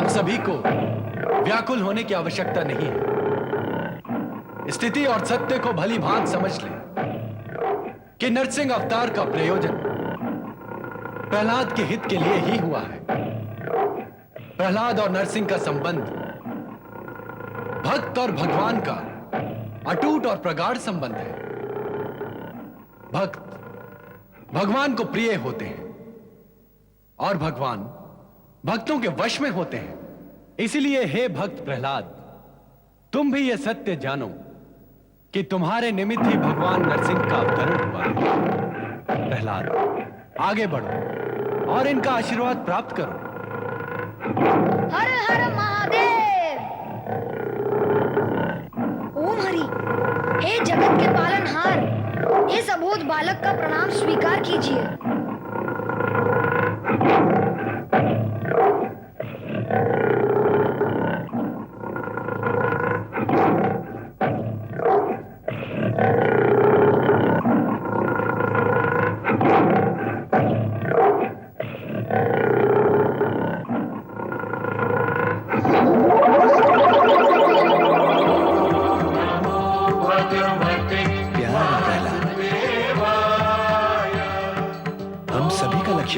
आप सभी को व्याकुल होने की आवश्यकता नहीं है। स्थिति और सत्य को भली भांति समझ लें कि नरसिंह अवतार का प्रयोजन प्रहलाद के हित के लिए ही हुआ है। प्रहलाद और नरसिंह का संबंध भक्त और भगवान का अटूट और प्रगाढ़ संबंध है। भक्त भगवान को प्रिय होते हैं और भगवान भक्तों के वश में होते हैं। इसलिए हे भक्त प्रहलाद, तुम भी यह सत्य जानो कि तुम्हारे निमित्त ही भगवान नरसिंह का अवतरण हुआ है। प्रहलाद, आगे बढ़ो और इनका आशीर्वाद प्राप्त करो। हर हर महादेव। ओम हरि। हे जगत के पालनहार, इस अबोध बालक का प्रणाम स्वीकार कीजिए।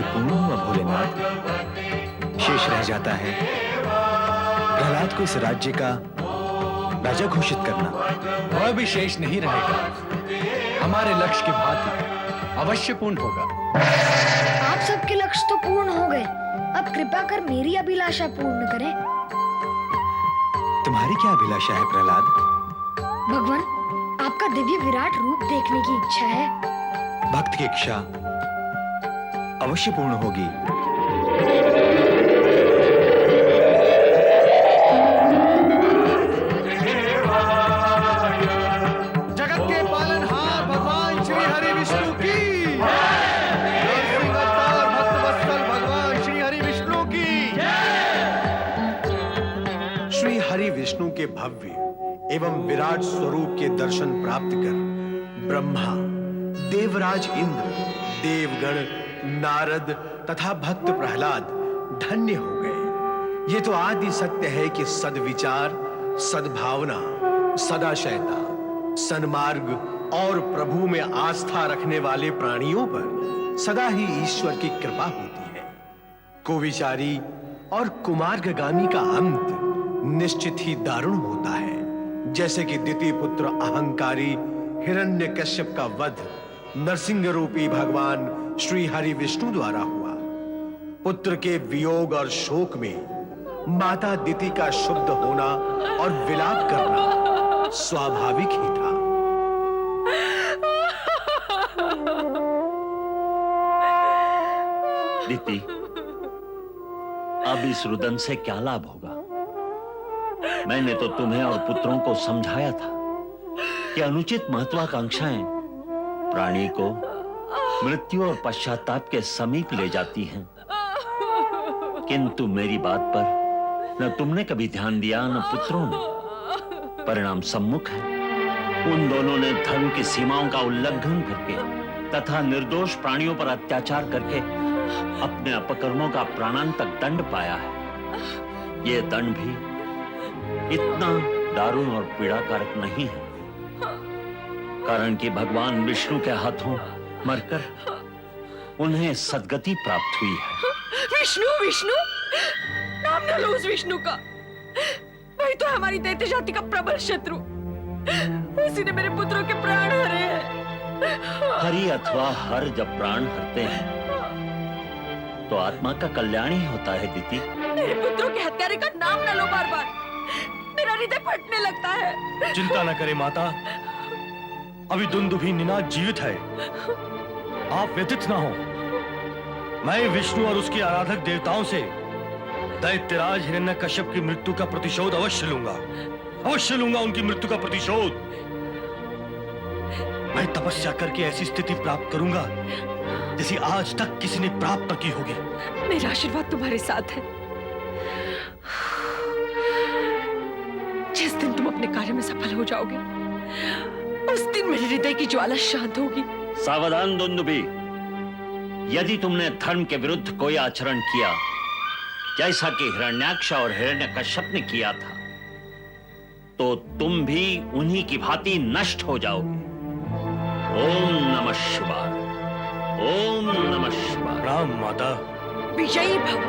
पूर्ण हुआ भोलेनाथ। शेष रह जाता है प्रहलाद को इस राज्य का राजा घोषित करना। वह भी शेष नहीं रहेगा, हमारे लक्ष्य की भांति अवश्य पूर्ण होगा। आप सबके लक्ष्य तो पूर्ण हो गए, अब कृपा कर मेरी अभिलाषा पूर्ण करें। तुम्हारी क्या अभिलाषा है प्रहलाद? भगवान, आपका दिव्य विराट रूप देखने की इच्छा है। भक्त की इच्छा अवश्य पूर्ण होगी। जगत के पालनहार भगवान श्री हरि विष्णु की, नरसिंह अवतार भक्त वत्सल भगवान श्री हरि विष्णु की। श्री हरि विष्णु के भव्य एवं विराट स्वरूप के दर्शन प्राप्त कर ब्रह्मा, देवराज इंद्र, देवगण, नारद तथा भक्त प्रहलाद धन्य हो गए। ये तो आदि सत्य है कि सद्विचार, सद्भावना, सदाशयता, सन्मार्ग और प्रभु में आस्था रखने वाले प्राणियों पर सदा ही ईश्वर की कृपा होती है। कुविचारी और कुमार्गगामी का अंत निश्चित ही दारुण होता है। जैसे कि द्वितीय पुत्र अहंकारी हिरण्यकश्यप का वध नरसिंह रूपी भगवान श्री हरि विष्णु द्वारा हुआ। पुत्र के वियोग और शोक में माता दिति का शुद्ध होना और विलाप करना स्वाभाविक ही था। दिति, अब इस रुदन से क्या लाभ होगा? मैंने तो तुम्हें और पुत्रों को समझाया था कि अनुचित महत्वाकांक्षाएं प्राणी को मृत्यु और पश्चाताप के समीप ले जाती हैं। किंतु मेरी बात पर न तुमने कभी ध्यान दिया न पुत्रों ने। परिणाम सम्मुख है। उन दोनों ने धर्म की सीमाओं का उल्लंघन करके तथा निर्दोष प्राणियों पर अत्याचार करके अपने अपकर्मों का प्राणांतक दंड पाया है। यह दंड भी इतना दारुण और पीड़ाकारक नहीं है, कारण कि भगवान विष्णु के हाथों मरकर उन्हें सद्गति प्राप्त हुई है। विष्णु, विष्णु नाम न लो उस विष्णु का। वही तो हमारी दैत्य जाति का प्रबल शत्रु। उसी ने मेरे पुत्रों के प्राण हरे हैं। हरि अथवा हर जब प्राण हरते हैं तो आत्मा का कल्याण ही होता है दिति। मेरे पुत्रों के हत्यारे का नाम न लो बार बार, मेरा हृदय फटने लगता है। चिंता न करें माता, अभी दुंदुभी निनाद जीवित है, आप व्यथित ना हो। मैं विष्णु और उसके आराधक देवताओं से दैत्यराज हिरण्यकश्यप की मृत्यु का प्रतिशोध अवश्य लूंगा। अवश्य लूंगा उनकी मृत्यु का प्रतिशोध। मैं तपस्या करके ऐसी स्थिति प्राप्त करूंगा जैसी आज तक किसी ने प्राप्त न की होगी। मेरा आशीर्वाद तुम्हारे साथ है। जिस दिन तुम अपने कार्य में सफल हो जाओगे उस दिन मेरे हृदय की ज्वाला शांत होगी। सावधान दुंदुभी, यदि तुमने धर्म के विरुद्ध कोई आचरण किया जैसा कि हिरण्याक्ष और हिरण्यकश्यप ने किया था, तो तुम भी उन्हीं की भांति नष्ट हो जाओगे। ओम नमः शिवाय, ओम नमः शिवाय। राम माता। विजयी भव।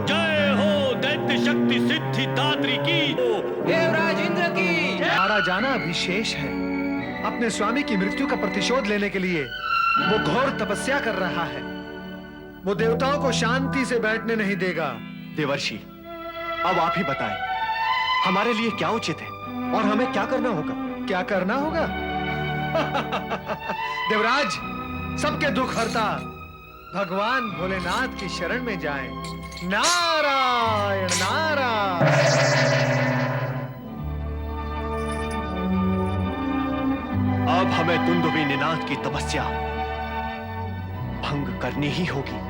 जय हो दैत्य शक्ति सिद्धि दात्री की। देवराज इंद्र की। हमारा जाना अभी शेष है। अपने स्वामी की मृत्यु का प्रतिशोध लेने के लिए वो घोर तपस्या कर रहा है। वो देवताओं को शांति से बैठने नहीं देगा। देवर्षि, अब आप ही बताएं, हमारे लिए क्या उचित है और हमें क्या करना होगा? क्या करना होगा? देवराज, सबके दुख हरता भगवान भोलेनाथ की शरण में जाएं। नारायण नारायण। अब हमें दुंदुभी निनाद की तपस्या भंग करनी ही होगी।